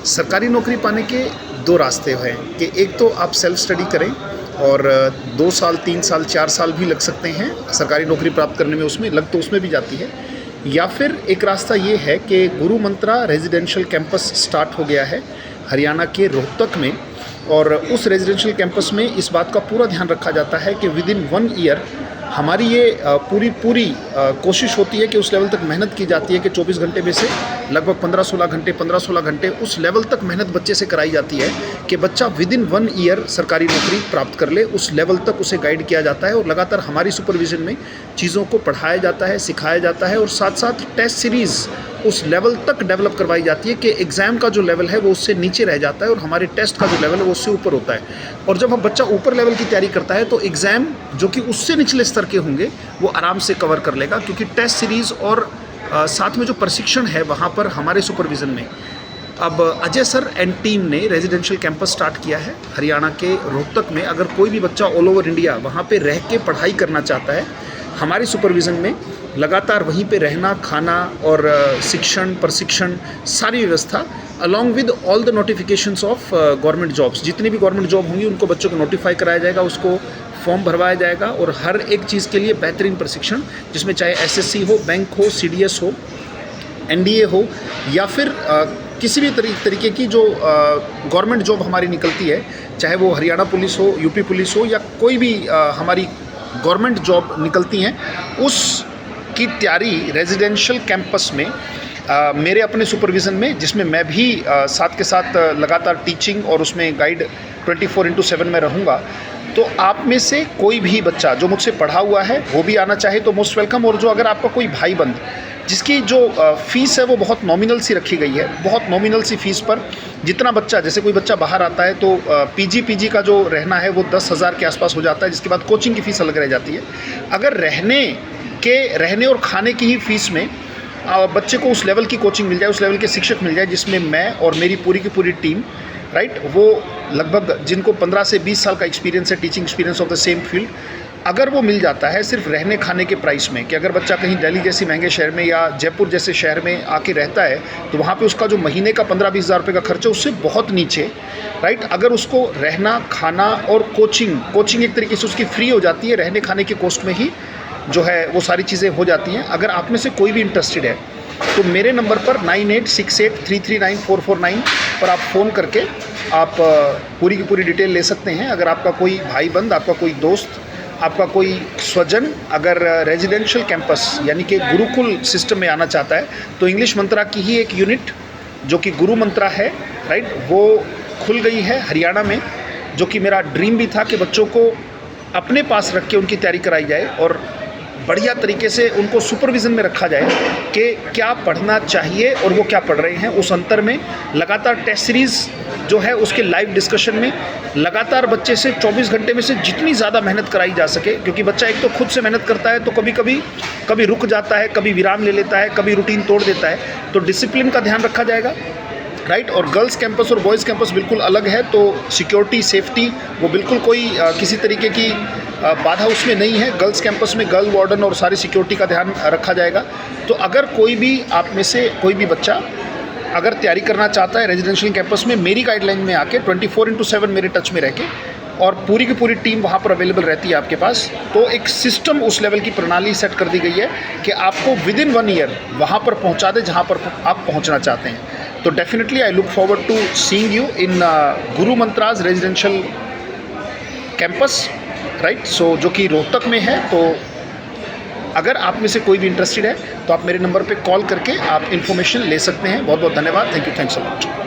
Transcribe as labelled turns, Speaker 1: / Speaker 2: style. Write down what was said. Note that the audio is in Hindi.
Speaker 1: सरकारी नौकरी पाने के दो रास्ते हैं कि एक तो आप सेल्फ स्टडी करें और 2 साल 3 साल 4 साल भी लग सकते हैं सरकारी नौकरी प्राप्त करने में, उसमें लग तो उसमें भी जाती है। या फिर एक रास्ता ये है कि गुरु मंत्रा रेजिडेंशियल कैंपस स्टार्ट हो गया है हरियाणा के रोहतक में, और उस रेजिडेंशियल कैंपस में इस बात का पूरा ध्यान रखा जाता है कि विद इन 1 ईयर हमारी ये पूरी कोशिश होती है कि उस लेवल तक मेहनत की जाती है कि 24 घंटे में से लगभग 15-16 घंटे उस लेवल तक मेहनत बच्चे से कराई जाती है कि बच्चा विद इन 1 ईयर सरकारी नौकरी प्राप्त कर ले। उस लेवल तक उसे गाइड किया जाता है और लगातार हमारी सुपरविज़न में चीज़ों को पढ़ाया जाता है, सिखाया जाता है और साथ साथ टेस्ट सीरीज़ उस लेवल तक डेवलप करवाई जाती है कि एग्ज़ाम का जो लेवल है वो उससे नीचे रह जाता है और हमारे टेस्ट का जो लेवल है वो उससे ऊपर होता है। और जब हम बच्चा ऊपर लेवल की तैयारी करता है तो एग्ज़ाम जो कि उससे निचले स्तर के होंगे वो आराम से कवर कर लेगा, क्योंकि टेस्ट सीरीज़ और साथ में जो प्रशिक्षण है वहाँ पर हमारे सुपरविज़न में। अब अजय सर एंड टीम ने रेजिडेंशियल कैंपस स्टार्ट किया है हरियाणा के रोहतक में। अगर कोई भी बच्चा ऑल ओवर इंडिया वहाँ पे रह के पढ़ाई करना चाहता है, हमारी सुपरविज़न में लगातार वहीं पे रहना, खाना और शिक्षण प्रशिक्षण सारी व्यवस्था along with all the notifications of government jobs, जितनी भी गवर्नमेंट जॉब होंगी उनको बच्चों को नोटिफाई कराया जाएगा, उसको फॉर्म भरवाया जाएगा और हर एक चीज़ के लिए बेहतरीन प्रशिक्षण, जिसमें चाहे एसएससी हो, बैंक हो, सीडीएस हो, एनडीए हो या फिर किसी भी तरीके की जो गवर्नमेंट जॉब हमारी निकलती है, चाहे वो हरियाणा पुलिस हो, यूपी पुलिस हो या कोई भी हमारी गवर्नमेंट जॉब निकलती हैं, उसकी तैयारी रेजिडेंशियल कैंपस में मेरे अपने सुपरविज़न में, जिसमें मैं भी साथ के साथ लगातार टीचिंग और उसमें गाइड 24/7 में रहूँगा। तो आप में से कोई भी बच्चा जो मुझसे पढ़ा हुआ है वो भी आना चाहे तो मोस्ट वेलकम, और जो अगर आपका कोई भाई बंद जिसकी जो फ़ीस है वो बहुत नॉमिनल सी रखी गई है, बहुत नॉमिनल सी फ़ीस पर जितना बच्चा, जैसे कोई बच्चा बाहर आता है तो पीजी का जो रहना है वो 10,000 के आसपास हो जाता है, जिसके बाद कोचिंग की फ़ीस अलग रह जाती है। अगर रहने और खाने की ही फ़ीस में बच्चे को उस लेवल की कोचिंग मिल जाए, उस लेवल के शिक्षक मिल जाए जिसमें मैं और मेरी पूरी की पूरी टीम, राइट, वो लगभग जिनको 15 से 20 साल का एक्सपीरियंस है, teaching experience of the same field, अगर वो मिल जाता है सिर्फ रहने खाने के प्राइस में, कि अगर बच्चा कहीं दिल्ली जैसी महंगे शहर में या जयपुर जैसे शहर में आके रहता है तो वहाँ पे उसका जो महीने का 15-20 हज़ार रुपये का खर्चा उससे बहुत नीचे, राइट, अगर उसको रहना खाना और कोचिंग एक तरीके से उसकी फ्री हो जाती है, रहने खाने के कॉस्ट में ही जो है वो सारी चीज़ें हो जाती हैं। अगर आप में से कोई भी इंटरेस्टेड है तो मेरे नंबर पर 9868339449 पर आप फ़ोन करके आप पूरी की पूरी डिटेल ले सकते हैं। अगर आपका कोई भाई बंद, आपका कोई दोस्त, आपका कोई स्वजन अगर रेजिडेंशियल कैंपस यानी कि गुरुकुल सिस्टम में आना चाहता है तो इंग्लिश मंत्रा की ही एक यूनिट जो कि गुरु मंत्रा है, राइट, वो खुल गई है हरियाणा में, जो कि मेरा ड्रीम भी था कि बच्चों को अपने पास रख के उनकी तैयारी कराई जाए और बढ़िया तरीके से उनको सुपरविज़न में रखा जाए कि क्या पढ़ना चाहिए और वो क्या पढ़ रहे हैं। उस अंतर में लगातार टेस्ट सीरीज़ जो है उसके लाइव डिस्कशन में लगातार बच्चे से 24 घंटे में से जितनी ज़्यादा मेहनत कराई जा सके, क्योंकि बच्चा एक तो खुद से मेहनत करता है तो कभी रुक जाता है, कभी विराम ले लेता है, कभी रूटीन तोड़ देता है, तो डिसिप्लिन का ध्यान रखा जाएगा, राइट। और गर्ल्स कैंपस और बॉयज़ कैंपस बिल्कुल अलग है, तो सिक्योरिटी सेफ्टी वो बिल्कुल कोई किसी तरीके की बाधा उसमें नहीं है। गर्ल्स कैंपस में गर्ल वार्डन और सारी सिक्योरिटी का ध्यान रखा जाएगा। तो अगर कोई भी आप में से कोई भी बच्चा अगर तैयारी करना चाहता है रेजिडेंशियल कैंपस में, मेरी गाइडलाइन में आके 24/7 मेरे टच में रह के, और पूरी की पूरी टीम वहाँ पर अवेलेबल रहती है आपके पास, तो एक सिस्टम उस लेवल की प्रणाली सेट कर दी गई है कि आपको विद इन 1 ईयर वहाँ पर पहुँचा दे जहाँ पर आप पहुँचना चाहते हैं। तो definitely I look forward to seeing you in Guru Mantras residential campus, right, so जो कि रोहतक में है। तो अगर आप में से कोई भी इंटरेस्टेड है तो आप मेरे नंबर पे कॉल करके आप इन्फॉर्मेशन ले सकते हैं। बहुत बहुत धन्यवाद। Thank you, thanks a lot.